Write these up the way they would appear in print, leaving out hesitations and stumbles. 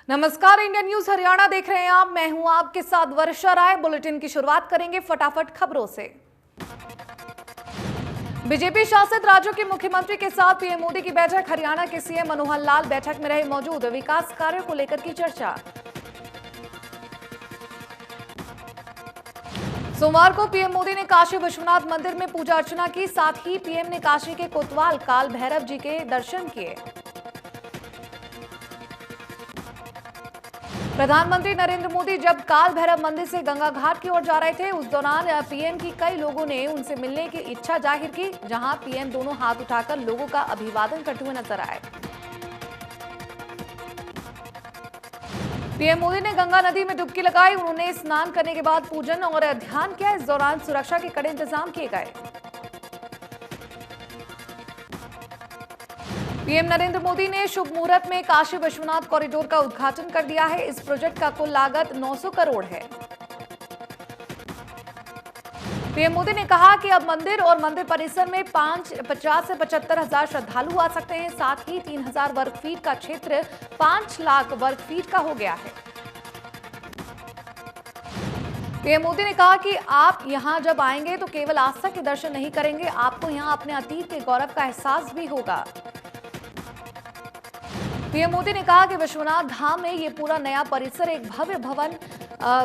नमस्कार, India news Haryana देख रहे हैं आप। मैं हूं आपके साथ वर्षा राय। बुलेटिन की शुरुआत करेंगे फटाफट खबरों से। बीजेपी शासित राज्यों के मुख्यमंत्री के साथ पीएम मोदी की बैठक। हरियाणा के सीएम मनोहर लाल बैठक में रहे मौजूद। विकास कार्यों को लेकर की चर्चा। सोमवार को पीएम मोदी ने काशी विश्वनाथ मंदिर में पूजा अर्चना की। साथ ही पीएम ने काशी के कोतवाल काल भैरव जी के दर्शन किए। प्रधानमंत्री नरेंद्र मोदी जब काल भैरव मंदिर से गंगा घाट की ओर जा रहे थे, उस दौरान पीएम की कई लोगों ने उनसे मिलने की इच्छा जाहिर की, जहां पीएम दोनों हाथ उठाकर लोगों का अभिवादन करते हुए नजर आए। पीएम मोदी ने गंगा नदी में डुबकी लगाई। उन्होंने स्नान करने के बाद पूजन और ध्यान किया। इस दौरान सुरक्षा के कड़े इंतजाम किए गए। पीएम नरेंद्र मोदी ने शुभ मुहूर्त में काशी विश्वनाथ कॉरिडोर का उद्घाटन कर दिया है। इस प्रोजेक्ट का कुल लागत 900 करोड़ है। पीएम मोदी ने कहा कि अब मंदिर और मंदिर परिसर में 50 से 75 हजार श्रद्धालु आ सकते हैं। साथ ही 3000 वर्ग फीट का क्षेत्र 5 लाख वर्ग फीट का हो गया है। पीएम मोदी ने कहा कि आप यहां जब आएंगे तो केवल आस्था के दर्शन नहीं करेंगे, आपको यहां अपने अतीत के गौरव का एहसास भी होगा। पीएम मोदी ने कहा कि विश्वनाथ धाम में ये पूरा नया परिसर एक भव्य भवन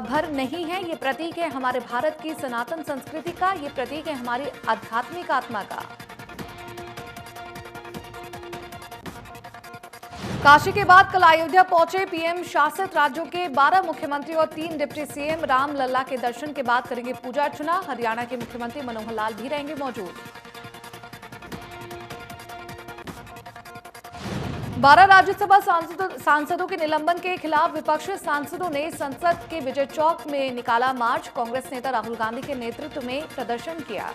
भर नहीं है। ये प्रतीक है हमारे भारत की सनातन संस्कृति का। ये प्रतीक है हमारी आध्यात्मिक आत्मा का। काशी के बाद कल अयोध्या पहुंचे पीएम शासित राज्यों के 12 मुख्यमंत्री और 3 डिप्टी सीएम राम लल्ला के दर्शन के बाद करेंगे पूजा अर्चना। हरियाणा के मुख्यमंत्री मनोहर लाल भी रहेंगे मौजूद। 12 राज्यसभा सांसदों के निलंबन के खिलाफ विपक्षी सांसदों ने संसद के विजय चौक में निकाला मार्च। कांग्रेस नेता राहुल गांधी के नेतृत्व में प्रदर्शन किया।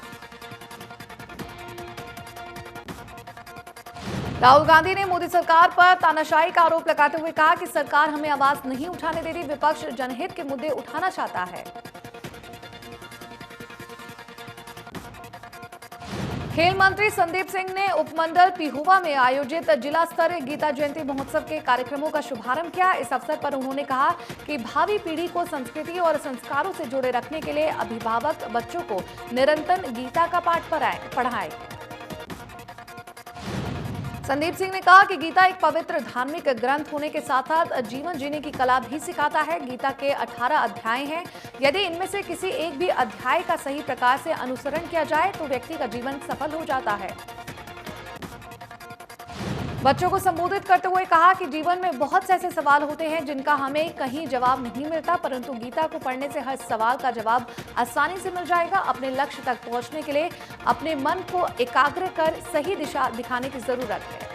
राहुल गांधी ने मोदी सरकार पर तानाशाही का आरोप लगाते हुए कहा कि सरकार हमें आवाज नहीं उठाने दे रही। विपक्ष जनहित के मुद्दे उठाना चाहता है। खेल मंत्री संदीप सिंह ने उपमंडल पिहुआ में आयोजित जिला स्तरीय गीता जयंती महोत्सव के कार्यक्रमों का शुभारंभ किया। इस अवसर पर उन्होंने कहा कि भावी पीढ़ी को संस्कृति और संस्कारों से जोड़े रखने के लिए अभिभावक बच्चों को निरंतर गीता का पाठ पढ़ाएं। संदीप सिंह ने कहा कि गीता एक पवित्र धार्मिक ग्रंथ होने के साथ साथ जीवन जीने की कला भी सिखाता है। गीता के 18 अध्याय हैं। यदि इनमें से किसी एक भी अध्याय का सही प्रकार से अनुसरण किया जाए तो व्यक्ति का जीवन सफल हो जाता है। बच्चों को संबोधित करते हुए कहा कि जीवन में बहुत से ऐसे सवाल होते हैं जिनका हमें कहीं जवाब नहीं मिलता, परंतु गीता को पढ़ने से हर सवाल का जवाब आसानी से मिल जाएगा। अपने लक्ष्य तक पहुंचने के लिए अपने मन को एकाग्र कर सही दिशा दिखाने की जरूरत है।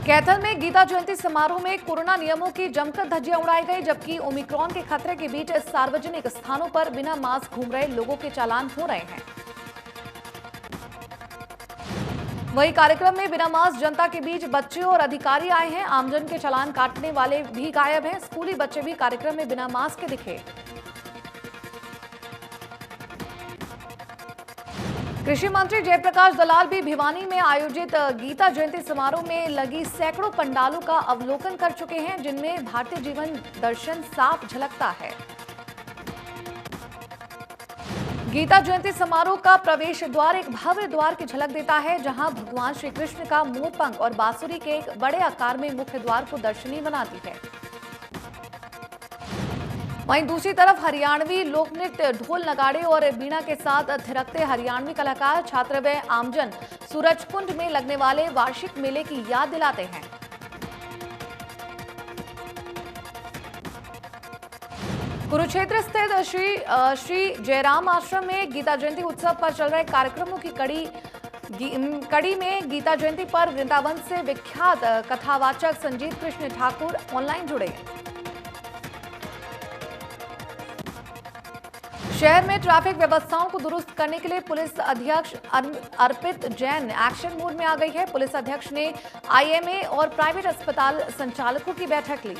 कैथल में गीता जयंती समारोह में कोरोना नियमों की जमकर धज्जियां उड़ाई गई, जबकि ओमिक्रॉन के खतरे के बीच सार्वजनिक स्थानों पर बिना मास्क घूम रहे लोगों के चालान हो रहे हैं। वहीं कार्यक्रम में बिना मास्क जनता के बीच बच्चे और अधिकारी आए हैं। आमजन के चालान काटने वाले भी गायब हैं। स्कूली बच्चे भी कार्यक्रम में बिना मास्क के दिखे। कृषि मंत्री जयप्रकाश दलाल भी भिवानी में आयोजित गीता जयंती समारोह में लगी सैकड़ों पंडालों का अवलोकन कर चुके हैं, जिनमें भारतीय जीवन दर्शन साफ झलकता है। गीता जयंती समारोह का प्रवेश द्वार एक भव्य द्वार की झलक देता है, जहां भगवान श्री कृष्ण का मोरपंख और बांसुरी के एक बड़े आकार में मुख्य द्वार को दर्शनीय बनाती है। वहीं दूसरी तरफ हरियाणवी लोक नृत्य ढोल नगाड़े और बीना के साथ थिरकते हरियाणवी कलाकार छात्र व आमजन सूरजकुंड में लगने वाले वार्षिक मेले की याद दिलाते हैं। कुरुक्षेत्र स्थित श्री जयराम आश्रम में गीता जयंती उत्सव पर चल रहे कार्यक्रमों की कड़ी में गीता जयंती पर वृंदावन से विख्यात कथावाचक संजीत कृष्ण ठाकुर ऑनलाइन जुड़े। शहर में ट्रैफिक व्यवस्थाओं को दुरुस्त करने के लिए पुलिस अध्यक्ष अर्पित जैन एक्शन मोड में आ गई है। पुलिस अध्यक्ष ने आईएमए और प्राइवेट अस्पताल संचालकों की बैठक ली।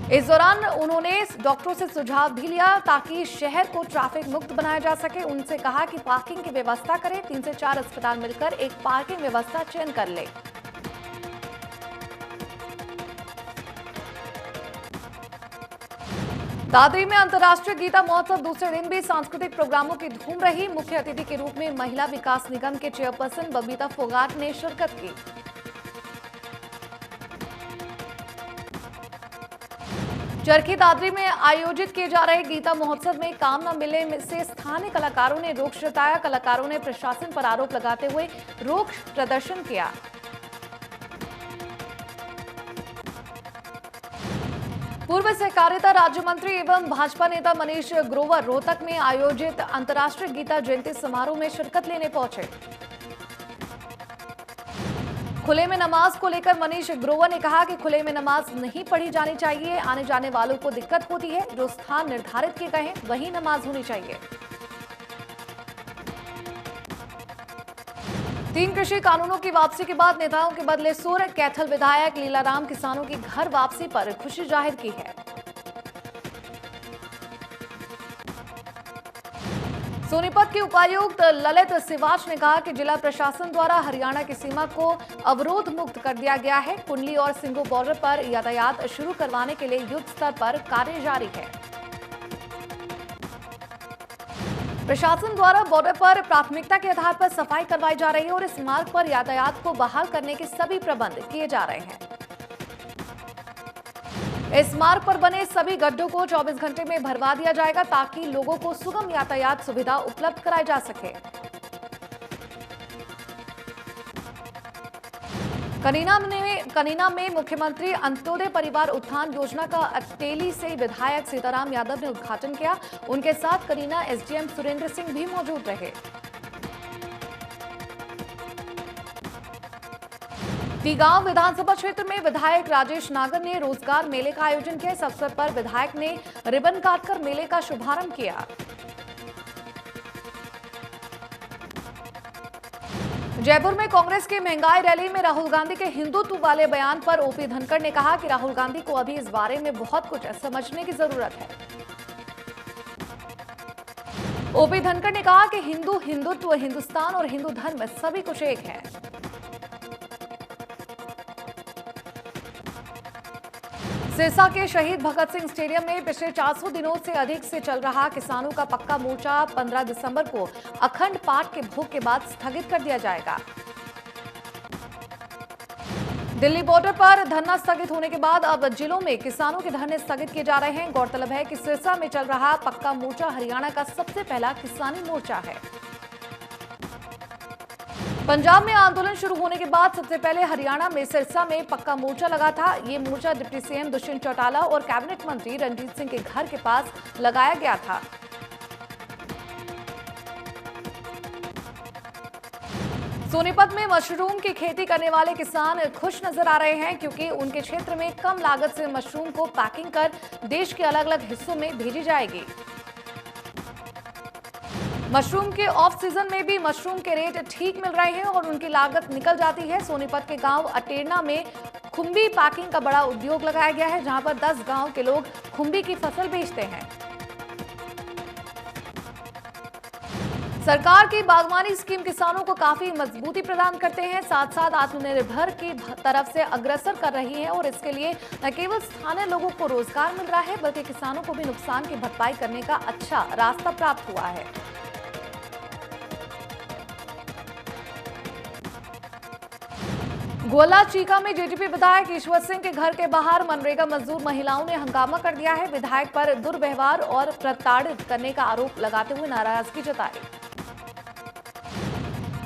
इस दौरान उन्होंने डॉक्टरों से सुझाव भी लिया ताकि शहर को ट्रैफिक मुक्त बनाया जा सके। उनसे कहा कि पार्किंग की व्यवस्था करें, 3 से 4 अस्पताल मिलकर एक पार्किंग व्यवस्था चयन कर ले। दादरी में अंतर्राष्ट्रीय गीता महोत्सव दूसरे दिन भी सांस्कृतिक प्रोग्रामों की धूम रही। मुख्य अतिथि के रूप में महिला विकास निगम के चेयरपर्सन बबीता फोगाट ने शिरकत की। चरखी दादरी में आयोजित किए जा रहे गीता महोत्सव में काम न मिलने से स्थानीय कलाकारों ने रोष जताया। कलाकारों ने प्रशासन पर आरोप लगाते हुए रोष प्रदर्शन किया। पूर्व सहकारिता राज्य मंत्री एवं भाजपा नेता मनीष ग्रोवर रोहतक में आयोजित अंतर्राष्ट्रीय गीता जयंती समारोह में शिरकत लेने पहुंचे। खुले में नमाज को लेकर मनीष ग्रोवर ने कहा कि खुले में नमाज नहीं पढ़ी जानी चाहिए। आने जाने वालों को दिक्कत होती है। जो स्थान निर्धारित किए गए हैं वहीं नमाज होनी चाहिए। 3 कृषि कानूनों की वापसी के बाद नेताओं के बदले सुर। कैथल विधायक लीलाराम किसानों की घर वापसी पर खुशी जाहिर की है। सोनीपत के उपायुक्त ललित सिवाच ने कहा कि जिला प्रशासन द्वारा हरियाणा की सीमा को अवरोध मुक्त कर दिया गया है। कुंडली और सिंगो बॉर्डर पर यातायात शुरू करवाने के लिए युद्ध स्तर पर कार्य जारी है। प्रशासन द्वारा बॉर्डर पर प्राथमिकता के आधार पर सफाई करवाई जा रही है और इस मार्ग पर यातायात को बहाल करने के सभी प्रबंध किए जा रहे हैं। इस मार्ग पर बने सभी गड्ढों को 24 घंटे में भरवा दिया जाएगा ताकि लोगों को सुगम यातायात सुविधा उपलब्ध कराई जा सके। कनीना में मुख्यमंत्री अंत्योदय परिवार उत्थान योजना का अटेली से विधायक सीताराम यादव ने उद्घाटन किया। उनके साथ कनीना एसडीएम सुरेंद्र सिंह भी मौजूद रहे। टीगांव विधानसभा क्षेत्र में विधायक राजेश नागर ने रोजगार मेले का आयोजन किया। इस अवसर पर विधायक ने रिबन काटकर मेले का शुभारंभ किया। जयपुर में कांग्रेस की महंगाई रैली में राहुल गांधी के हिंदुत्व वाले बयान पर ओपी धनखड़ ने कहा कि राहुल गांधी को अभी इस बारे में बहुत कुछ समझने की जरूरत है। ओपी धनखड़ ने कहा कि हिंदुत्व, हिंदुस्तान और हिंदू धर्म सभी कुछ एक है। सिरसा के शहीद भगत सिंह स्टेडियम में पिछले 400 दिनों से अधिक से चल रहा किसानों का पक्का मोर्चा 15 दिसंबर को अखंड पाठ के भोग के बाद स्थगित कर दिया जाएगा। दिल्ली बॉर्डर पर धरना स्थगित होने के बाद अब जिलों में किसानों के धरने स्थगित किए जा रहे हैं। गौरतलब है कि सिरसा में चल रहा पक्का मोर्चा हरियाणा का सबसे पहला किसानी मोर्चा है। पंजाब में आंदोलन शुरू होने के बाद सबसे पहले हरियाणा में सिरसा में पक्का मोर्चा लगा था। ये मोर्चा डिप्टी सीएम दुष्यंत चौटाला और कैबिनेट मंत्री रणजीत सिंह के घर के पास लगाया गया था। सोनीपत में मशरूम की खेती करने वाले किसान खुश नजर आ रहे हैं क्योंकि उनके क्षेत्र में कम लागत से मशरूम को पैकिंग कर देश के अलग अलग हिस्सों में भेजी जाएगी। मशरूम के ऑफ सीजन में भी मशरूम के रेट ठीक मिल रहे हैं और उनकी लागत निकल जाती है। सोनीपत के गांव अटेरना में खुम्बी पैकिंग का बड़ा उद्योग लगाया गया है, जहां पर 10 गांव के लोग खुम्बी की फसल बेचते हैं। सरकार की बागवानी स्कीम किसानों को काफी मजबूती प्रदान करते हैं, साथ साथ आत्मनिर्भर की तरफ से अग्रसर कर रही है और इसके लिए न केवल स्थानीय लोगों को रोजगार मिल रहा है बल्कि किसानों को भी नुकसान की भरपाई करने का अच्छा रास्ता प्राप्त हुआ है। गोला चीका में जेजेपी विधायक ईश्वर सिंह के घर के बाहर मनरेगा मजदूर महिलाओं ने हंगामा कर दिया है। विधायक पर दुर्व्यवहार और प्रताड़ित करने का आरोप लगाते हुए नाराजगी जताई।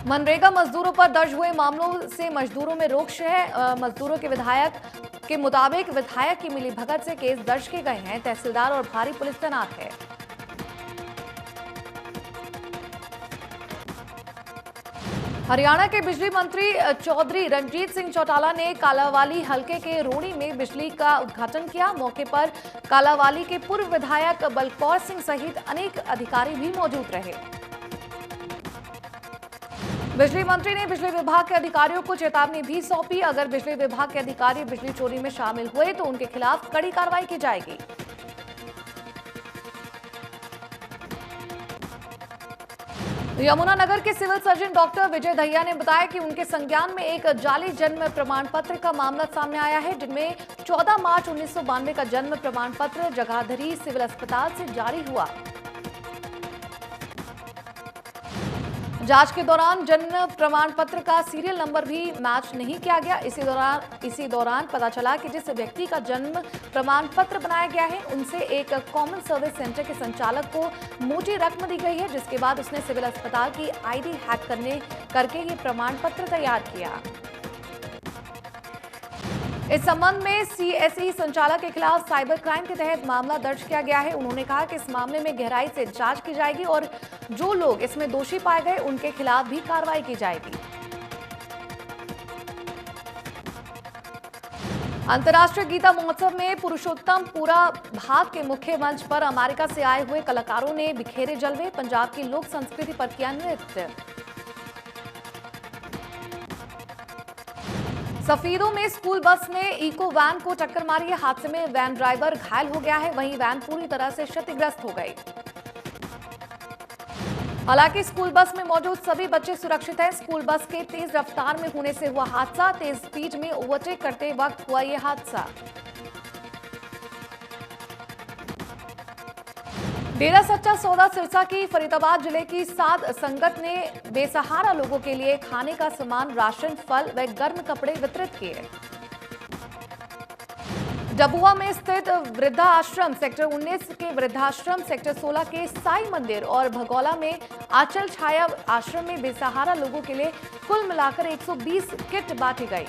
मनरेगा मजदूरों पर दर्ज हुए मामलों से मजदूरों में रोष है। मजदूरों के विधायक के मुताबिक विधायक की मिलीभगत से केस दर्ज किए गए हैं। तहसीलदार और भारी पुलिस तैनात है। हरियाणा के बिजली मंत्री चौधरी रणजीत सिंह चौटाला ने कालांवाली हलके के रोड़ी में बिजली का उद्घाटन किया। मौके पर कालांवाली के पूर्व विधायक बलकौर सिंह सहित अनेक अधिकारी भी मौजूद रहे। बिजली मंत्री ने बिजली विभाग के अधिकारियों को चेतावनी भी सौंपी। अगर बिजली विभाग के अधिकारी बिजली चोरी में शामिल हुए तो उनके खिलाफ कड़ी कार्रवाई की जाएगी। यमुनानगर के civil surgeon doctor Vijay Dahiya ने बताया कि उनके संज्ञान में एक जाली जन्म प्रमाण पत्र का मामला सामने आया है, जिनमें 14 मार्च 1992 का जन्म प्रमाण पत्र जगाधरी सिविल अस्पताल से जारी हुआ। जांच के दौरान जन्म प्रमाण पत्र का सीरियल नंबर भी मैच नहीं किया गया। इसी दौरान पता चला कि जिस व्यक्ति का जन्म प्रमाण पत्र बनाया गया है उनसे एक कॉमन सर्विस सेंटर के संचालक को मोटी रकम दी गई है, जिसके बाद उसने सिविल अस्पताल की आईडी हैक करके ये प्रमाण पत्र तैयार किया। इस संबंध में सीएसई संचालक के खिलाफ साइबर क्राइम के तहत मामला दर्ज किया गया है। उन्होंने कहा कि इस मामले में गहराई से जांच की जाएगी और जो लोग इसमें दोषी पाए गए उनके खिलाफ भी कार्रवाई की जाएगी। अंतर्राष्ट्रीय गीता महोत्सव में पुरुषोत्तम पूरा भाग के मुख्य मंच पर अमेरिका से आए हुए कलाकारों ने बिखेरे जलवे, पंजाब की लोक संस्कृति पर किया नृत्य। सफीदों में स्कूल बस ने इको वैन को टक्कर मारी है। हादसे में वैन ड्राइवर घायल हो गया है, वहीं वैन पूरी तरह से क्षतिग्रस्त हो गई। हालांकि स्कूल बस में मौजूद सभी बच्चे सुरक्षित हैं। स्कूल बस के तेज रफ्तार में होने से हुआ हादसा, तेज स्पीड में ओवरटेक करते वक्त हुआ यह हादसा। डेरा सच्चा सौदा सिरसा की फरीदाबाद जिले की साध संगत ने बेसहारा लोगों के लिए खाने का सामान, राशन, फल व गर्म कपड़े वितरित किए। डबुआ में स्थित वृद्धाश्रम सेक्टर 19 के वृद्धाश्रम, सेक्टर 16 के साई मंदिर और भगौला में आंचल छाया आश्रम में बेसहारा लोगों के लिए कुल मिलाकर 120 किट बांटी गई।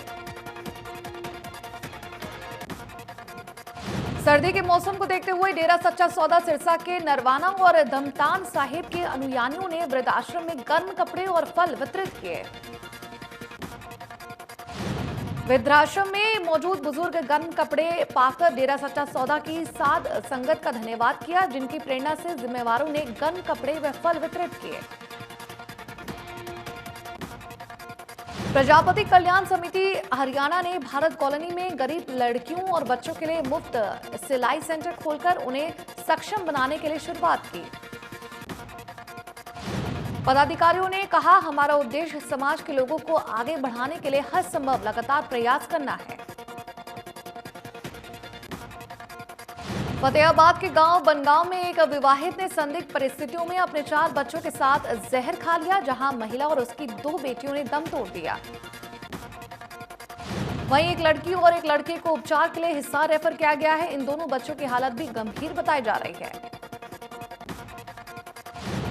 सर्दी के मौसम को देखते हुए डेरा सच्चा सौदा सिरसा के नरवाना और धमतान साहिब के अनुयायियों ने वृद्धाश्रम में गर्म कपड़े और फल वितरित किए। वृद्धाश्रम में मौजूद बुजुर्ग गर्म कपड़े पाकर डेरा सच्चा सौदा की साध संगत का धन्यवाद किया, जिनकी प्रेरणा से जिम्मेवारों ने गर्म कपड़े व फल वितरित किए। प्रजापति कल्याण समिति हरियाणा ने भारत कॉलोनी में गरीब लड़कियों और बच्चों के लिए मुफ्त सिलाई सेंटर खोलकर उन्हें सक्षम बनाने के लिए शुरुआत की। पदाधिकारियों ने कहा, हमारा उद्देश्य समाज के लोगों को आगे बढ़ाने के लिए हर संभव लगातार प्रयास करना है। फतेहाबाद के गांव बनगांव में एक विवाहित ने संदिग्ध परिस्थितियों में अपने 4 बच्चों के साथ जहर खा लिया, जहां महिला और उसकी 2 बेटियों ने दम तोड़ दिया। वहीं एक लड़की और एक लड़के को उपचार के लिए हिसार रेफर किया गया है। इन दोनों बच्चों की हालत भी गंभीर बताई जा रही है।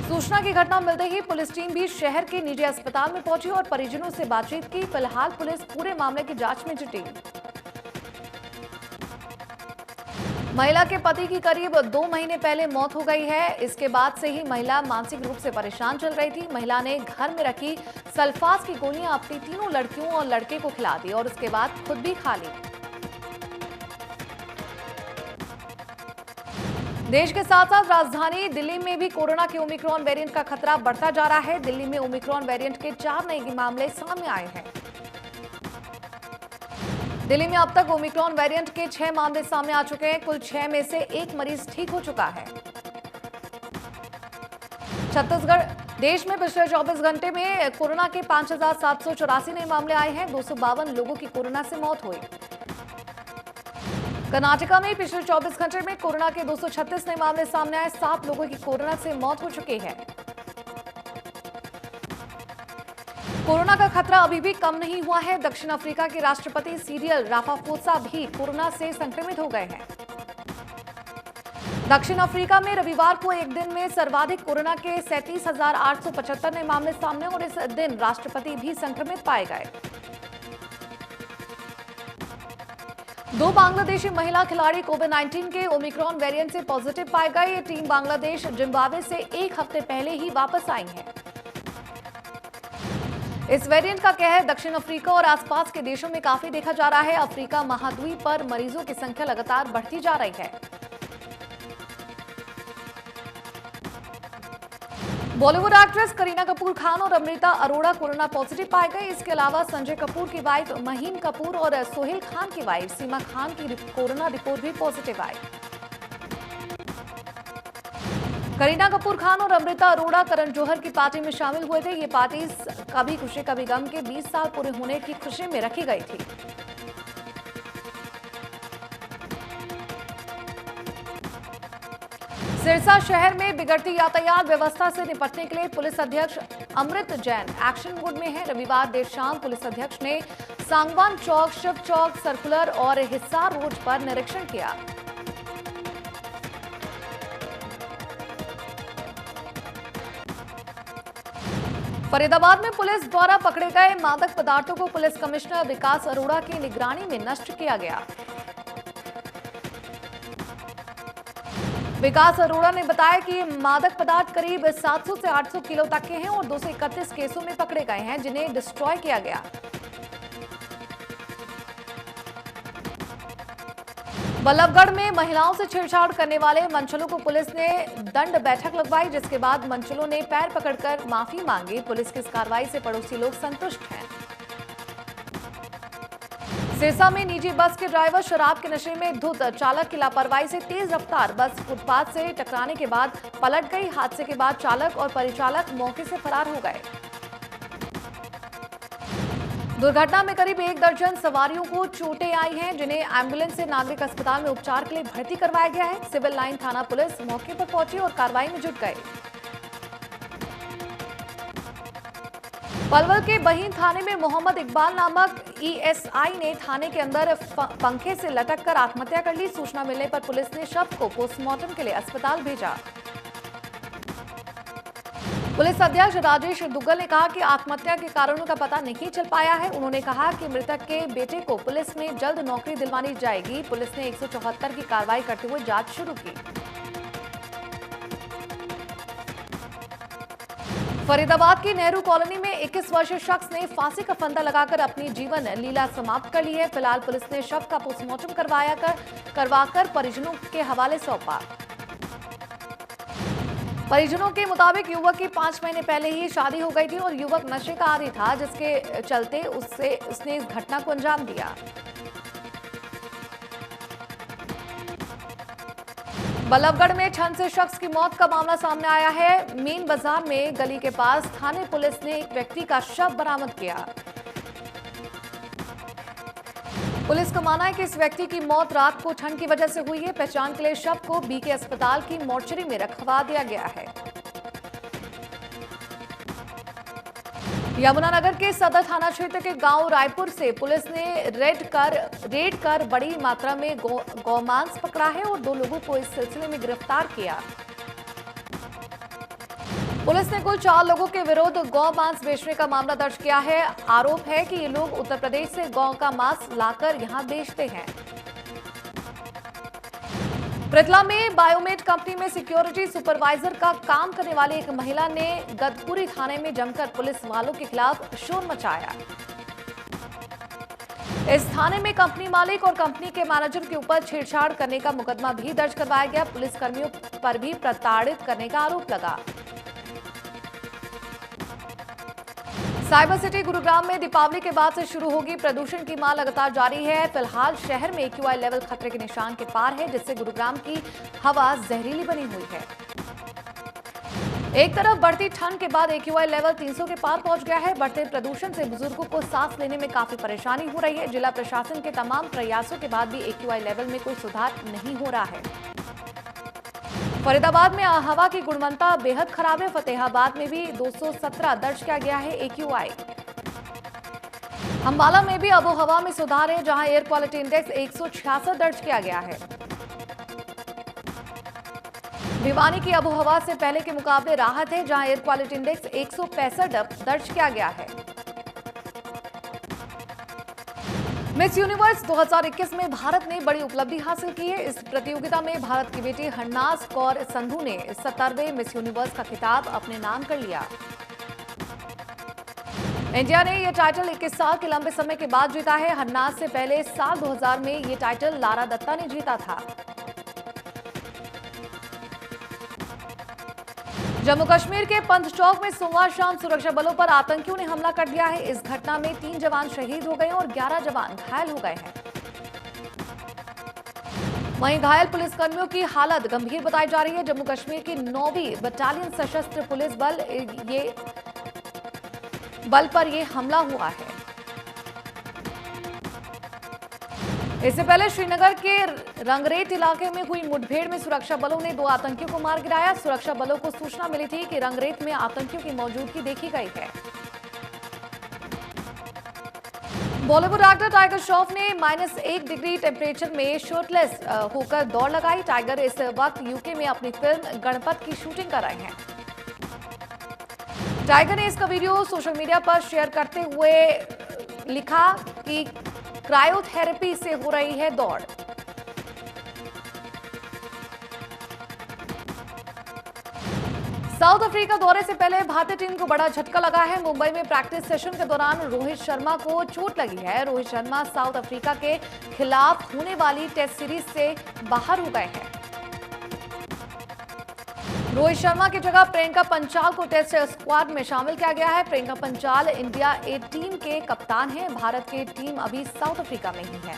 सूचना की घटना मिलते ही पुलिस टीम भी शहर के निजी अस्पताल में पहुंची और परिजनों से बातचीत की। फिलहाल पुलिस पूरे मामले की जांच में जुटी। महिला के पति की करीब 2 महीने पहले मौत हो गई है। इसके बाद से ही महिला मानसिक रूप से परेशान चल रही थी। महिला ने घर में रखी सल्फास की गोलियां अपनी तीनों लड़कियों और लड़के को खिला दी और उसके बाद खुद भी खा ली। देश के साथ साथ राजधानी दिल्ली में भी कोरोना के ओमिक्रॉन वेरिएंट का खतरा बढ़ता जा रहा है। दिल्ली में ओमिक्रॉन वेरिएंट के 4 नए मामले सामने आए हैं। दिल्ली में अब तक ओमिक्रॉन वेरिएंट के 6 मामले सामने आ चुके हैं। कुल 6 में से 1 मरीज ठीक हो चुका है। छत्तीसगढ़ देश में पिछले 24 घंटे में कोरोना के 5,784 नए मामले आए हैं। 252 लोगों की कोरोना से मौत हुई। कर्नाटका में पिछले 24 घंटे में कोरोना के 236 नए मामले सामने आए। 7 लोगों की कोरोना से मौत हो चुकी है। कोरोना का खतरा अभी भी कम नहीं हुआ है। दक्षिण अफ्रीका के राष्ट्रपति सिरिल रामाफोसा भी कोरोना से संक्रमित हो गए हैं। दक्षिण अफ्रीका में रविवार को एक दिन में सर्वाधिक कोरोना के 37,875 नए मामले सामने और इस दिन राष्ट्रपति भी संक्रमित पाए गए। 2 बांग्लादेशी महिला खिलाड़ी कोविड-19 के ओमिक्रॉन वेरिएंट से पॉजिटिव पाए गए। ये टीम बांग्लादेश जिम्बाब्वे से 1 हफ्ते पहले ही वापस आई है। इस वेरिएंट का कहर दक्षिण अफ्रीका और आसपास के देशों में काफी देखा जा रहा है। अफ्रीका महाद्वीप पर मरीजों की संख्या लगातार बढ़ती जा रही है। बॉलीवुड एक्ट्रेस करीना कपूर खान और अमृता अरोड़ा कोरोना पॉजिटिव पाए गए। इसके अलावा संजय कपूर की वाइफ महीन कपूर और सोहेल खान की वाइफ सीमा खान की कोरोना रिपोर्ट भी पॉजिटिव आई। करीना कपूर खान और अमृता अरोड़ा करण जौहर की पार्टी में शामिल हुए थे। ये पार्टी कभी खुशी कभी गम के 20 साल पूरे होने की खुशी में रखी गई थी। सिरसा शहर में बिगड़ती यातायात व्यवस्था से निपटने के लिए पुलिस अध्यक्ष अमृत जैन एक्शन मोड में है। रविवार देर शाम पुलिस अध्यक्ष ने सांगवान चौक, शिव चौक, सर्कुलर और हिसार रोड पर निरीक्षण किया। फरीदाबाद में पुलिस द्वारा पकड़े गए मादक पदार्थों को पुलिस कमिश्नर विकास अरोड़ा की निगरानी में नष्ट किया गया। विकास अरोड़ा ने बताया कि मादक पदार्थ करीब 700 से 800 किलो तक के हैं और 231 केसों में पकड़े गए हैं, जिन्हें डिस्ट्रॉय किया गया। बल्लभगढ़ में महिलाओं से छेड़छाड़ करने वाले मंचलों को पुलिस ने दंड बैठक लगवाई, जिसके बाद मंचलों ने पैर पकड़कर माफी मांगी। पुलिस की इस कार्रवाई से पड़ोसी लोग संतुष्ट हैं। सिरसा में निजी बस के ड्राइवर शराब के नशे में धुत चालक की लापरवाही से तेज रफ्तार बस फुटपाथ से टकराने के बाद पलट गई। हादसे के बाद चालक और परिचालक मौके से फरार हो गए। दुर्घटना में करीब 1 दर्जन सवारियों को चोटें आई हैं, जिन्हें एम्बुलेंस से नागरिक अस्पताल में उपचार के लिए भर्ती करवाया गया है। सिविल लाइन थाना पुलिस मौके पर पहुंची और कार्रवाई में जुट गए। पलवल के बहीन थाने में मोहम्मद इकबाल नामक ईएसआई ने थाने के अंदर पंखे से लटक कर आत्महत्या कर ली। सूचना मिलने पर पुलिस ने शव को पोस्टमार्टम के लिए अस्पताल भेजा। पुलिस अध्यक्ष राजेश दुग्गल ने कहा कि आत्महत्या के कारणों का पता नहीं चल पाया है। उन्होंने कहा कि मृतक के बेटे को पुलिस में जल्द नौकरी दिलवानी जाएगी। पुलिस ने 174 की कार्रवाई करते हुए जांच शुरू की। फरीदाबाद की नेहरू कॉलोनी में 21 वर्षीय शख्स ने फांसी का फंदा लगाकर अपनी जीवन लीला समाप्त कर ली है। फिलहाल पुलिस ने शव का पोस्टमार्टम करवाकर परिजनों के हवाले सौंपा। परिजनों के मुताबिक युवक की 5 महीने पहले ही शादी हो गई थी और युवक नशे का आदी था, जिसके चलते उसने इस घटना को अंजाम दिया। बल्लभगढ़ में छन से शख्स की मौत का मामला सामने आया है। मेन बाजार में गली के पास थाने पुलिस ने एक व्यक्ति का शव बरामद किया। पुलिस का मानना है कि इस व्यक्ति की मौत रात को ठंड की वजह से हुई है। पहचान के लिए शव को बीके अस्पताल की मोर्चरी में रखवा दिया गया है। यमुनानगर के सदर थाना क्षेत्र के गांव रायपुर से पुलिस ने रेड कर बड़ी मात्रा में गौमांस पकड़ा है और 2 लोगों को इस सिलसिले में गिरफ्तार किया। पुलिस ने कुल 4 लोगों के विरुद्ध गौ मांस बेचने का मामला दर्ज किया है। आरोप है कि ये लोग उत्तर प्रदेश से गौ का मांस लाकर यहां बेचते हैं। पृथला में बायोमेड कंपनी में सिक्योरिटी सुपरवाइजर का काम करने वाली एक महिला ने गदपुरी थाने में जमकर पुलिस वालों के खिलाफ शोर मचाया। इस थाने में कंपनी मालिक और कंपनी के मैनेजर के ऊपर छेड़छाड़ करने का मुकदमा भी दर्ज करवाया गया। पुलिसकर्मियों पर भी प्रताड़ित करने का आरोप लगा। साइबर सिटी गुरुग्राम में दीपावली के बाद से शुरू होगी प्रदूषण की मार लगातार जारी है। फिलहाल शहर में AQI लेवल खतरे के निशान के पार है, जिससे गुरुग्राम की हवा जहरीली बनी हुई है। एक तरफ बढ़ती ठंड के बाद AQI लेवल 300 के पार पहुंच गया है। बढ़ते प्रदूषण से बुजुर्गों को सांस लेने में काफी परेशानी हो रही है। जिला प्रशासन के तमाम प्रयासों के बाद भी AQI लेवल में कोई सुधार नहीं हो रहा है। फरीदाबाद में हवा की गुणवत्ता बेहद खराब है। फतेहाबाद में भी 217 दर्ज किया गया है AQI। अंबाला में भी आबोहवा में सुधार है, जहां एयर क्वालिटी इंडेक्स 166 दर्ज किया गया है। भिवानी की आबोहवा से पहले के मुकाबले राहत है, जहां एयर क्वालिटी इंडेक्स 165 दर्ज किया गया है। मिस यूनिवर्स 2021 में भारत ने बड़ी उपलब्धि हासिल की है। इस प्रतियोगिता में भारत की बेटी हरनाज कौर संधू ने 17वें मिस यूनिवर्स का खिताब अपने नाम कर लिया। इंडिया ने यह टाइटल 21 साल के लंबे समय के बाद जीता है। हरनाज से पहले साल 2000 में यह टाइटल लारा दत्ता ने जीता था। जम्मू कश्मीर के पंथ चौक में सोमवार शाम सुरक्षा बलों पर आतंकियों ने हमला कर दिया है। इस घटना में 3 जवान शहीद हो गए और 11 जवान घायल हो गए हैं। वहीं घायल पुलिसकर्मियों की हालत गंभीर बताई जा रही है। जम्मू कश्मीर की 9वीं बटालियन सशस्त्र पुलिस बल पर यह हमला हुआ है। इससे पहले श्रीनगर के रंगरेट इलाके में हुई मुठभेड़ में सुरक्षा बलों ने 2 आतंकियों को मार गिराया। सुरक्षा बलों को सूचना मिली थी कि रंगरेट में आतंकियों की मौजूदगी देखी गई है। बॉलीवुड एक्टर टाइगर श्रॉफ ने -1 डिग्री टेम्परेचर में शर्टलेस होकर दौड़ लगाई। टाइगर इस वक्त यूके में अपनी फिल्म गणपत की शूटिंग कर रहे हैं। टाइगर ने इसका वीडियो सोशल मीडिया पर शेयर करते हुए लिखा कि क्रायोथेरेपी से हो रही है दौड़। साउथ अफ्रीका दौरे से पहले भारतीय टीम को बड़ा झटका लगा है। मुंबई में प्रैक्टिस सेशन के दौरान रोहित शर्मा को चोट लगी है। रोहित शर्मा साउथ अफ्रीका के खिलाफ होने वाली टेस्ट सीरीज से बाहर हो गए हैं। रोहित शर्मा की जगह प्रियंका पंचाल को टेस्ट स्क्वाड में शामिल किया गया है। प्रियंका पंचाल इंडिया ए टीम के कप्तान हैं। भारत की टीम अभी साउथ अफ्रीका में ही है।